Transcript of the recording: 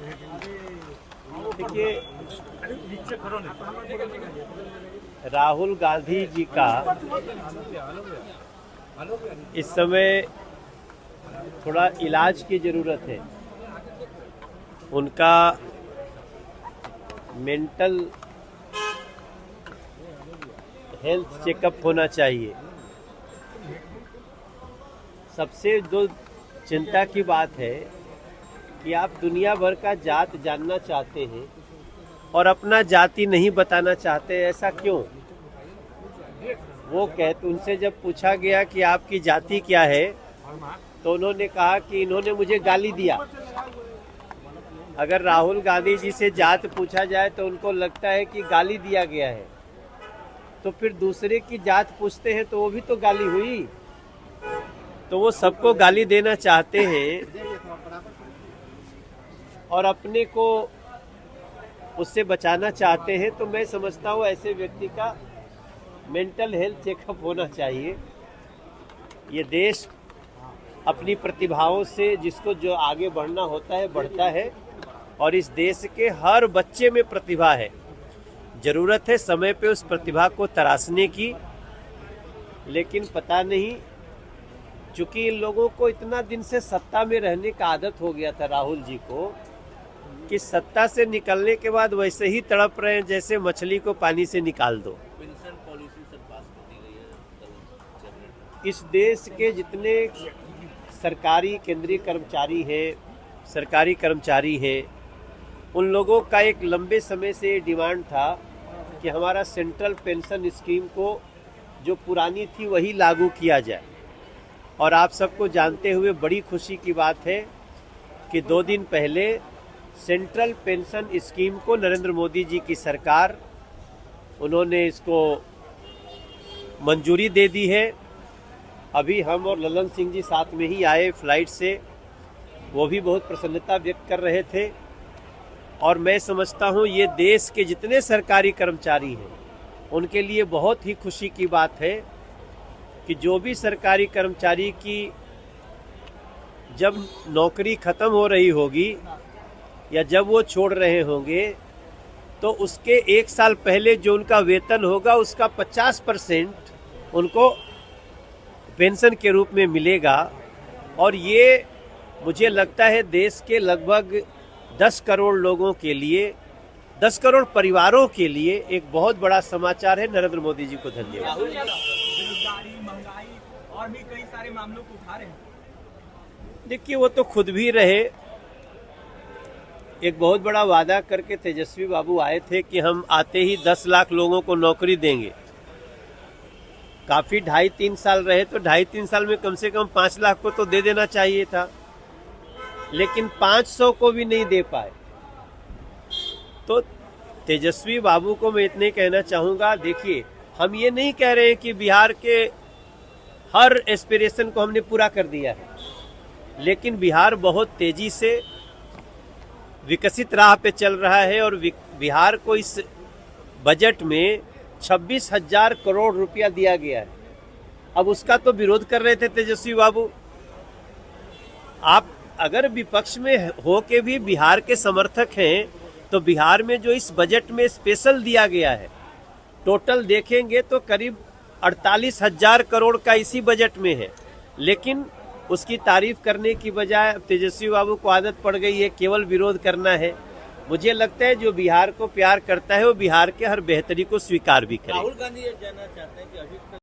देखिए, राहुल गांधी जी का इस समय थोड़ा इलाज की जरूरत है। उनका मेंटल हेल्थ चेकअप होना चाहिए। सबसे जो चिंता की बात है कि आप दुनिया भर का जात जानना चाहते हैं और अपना जाति नहीं बताना चाहते, ऐसा क्यों? वो कहते, उनसे जब पूछा गया कि आपकी जाति क्या है, तो उन्होंने कहा कि इन्होंने मुझे गाली दिया। अगर राहुल गांधी जी से जात पूछा जाए तो उनको लगता है कि गाली दिया गया है, तो फिर दूसरे की जात पूछते हैं तो वो भी तो गाली हुई। तो वो सबको गाली देना चाहते हैं और अपने को उससे बचाना चाहते हैं। तो मैं समझता हूँ ऐसे व्यक्ति का मेंटल हेल्थ चेकअप होना चाहिए। ये देश अपनी प्रतिभाओं से जिसको जो आगे बढ़ना होता है बढ़ता है, और इस देश के हर बच्चे में प्रतिभा है। जरूरत है समय पे उस प्रतिभा को तराशने की, लेकिन पता नहीं, चूंकि इन लोगों को इतना दिन से सत्ता में रहने का आदत हो गया था राहुल जी को, कि सत्ता से निकलने के बाद वैसे ही तड़प रहे हैं जैसे मछली को पानी से निकाल दो। पेंशन पॉलिसी सब पास कर दी गई है। इस देश के जितने सरकारी केंद्रीय कर्मचारी हैं, उन लोगों का एक लंबे समय से डिमांड था कि हमारा सेंट्रल पेंशन स्कीम को जो पुरानी थी वही लागू किया जाए। और आप सबको जानते हुए बड़ी खुशी की बात है कि 2 दिन पहले सेंट्रल पेंशन स्कीम को नरेंद्र मोदी जी की सरकार, उन्होंने इसको मंजूरी दे दी है। अभी हम और ललन सिंह जी साथ में ही आए फ्लाइट से, वो भी बहुत प्रसन्नता व्यक्त कर रहे थे। और मैं समझता हूँ ये देश के जितने सरकारी कर्मचारी हैं उनके लिए बहुत ही खुशी की बात है कि जो भी सरकारी कर्मचारी की जब नौकरी खत्म हो रही होगी या जब वो छोड़ रहे होंगे, तो उसके 1 साल पहले जो उनका वेतन होगा उसका 50% उनको पेंशन के रूप में मिलेगा। और ये मुझे लगता है देश के लगभग 10 करोड़ लोगों के लिए, 10 करोड़ परिवारों के लिए एक बहुत बड़ा समाचार है। नरेंद्र मोदी जी को धन्यवाद। बेरोजगारी, महंगाई और भी कई सारे मामलों को उठा रहे हैं। देखिए, वो तो खुद भी रहे। एक बहुत बड़ा वादा करके तेजस्वी बाबू आए थे कि हम आते ही 10 लाख लोगों को नौकरी देंगे। काफी 2.5-3 साल रहे, तो 2.5-3 साल में कम से कम 5 लाख को तो दे देना चाहिए था, लेकिन 500 को भी नहीं दे पाए। तो तेजस्वी बाबू को मैं इतने कहना चाहूंगा, देखिए, हम ये नहीं कह रहे हैं कि बिहार के हर एस्पिरेशन को हमने पूरा कर दिया है, लेकिन बिहार बहुत तेजी से विकसित राह पे चल रहा है। और बिहार को इस बजट में 26,000 करोड़ रुपया दिया गया है। अब उसका तो विरोध कर रहे थे तेजस्वी बाबू। आप अगर विपक्ष में हो के भी बिहार के समर्थक हैं, तो बिहार में जो इस बजट में स्पेशल दिया गया है, टोटल देखेंगे तो करीब 48,000 करोड़ का इसी बजट में है। लेकिन उसकी तारीफ करने की बजाय तेजस्वी बाबू को आदत पड़ गई है केवल विरोध करना है। मुझे लगता है जो बिहार को प्यार करता है वो बिहार के हर बेहतरी को स्वीकार भी करे। राहुल गांधी ये जानना चाहते हैं कि अभी